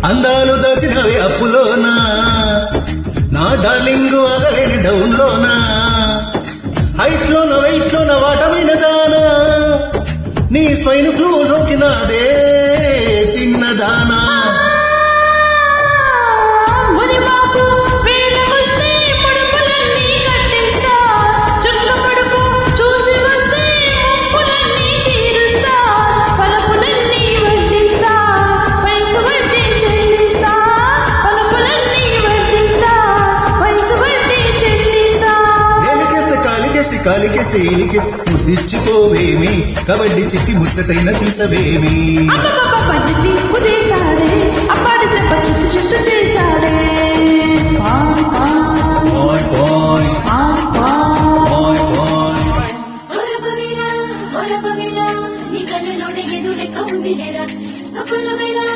అందాలు దాచినవి అప్పులోనా నా darling అగలేని డౌన్లోనా height లోన వెయిట్ లోన వాటమైన దానా నీ స్వైన్ ఫ్లూ సోకినాదే చిన్నదానా కాలికేస్తే ఎలికేసి ముద్దిచ్చిపోవేమి కబడ్డీ చిట్టి ముచ్చటైన తీసవేమి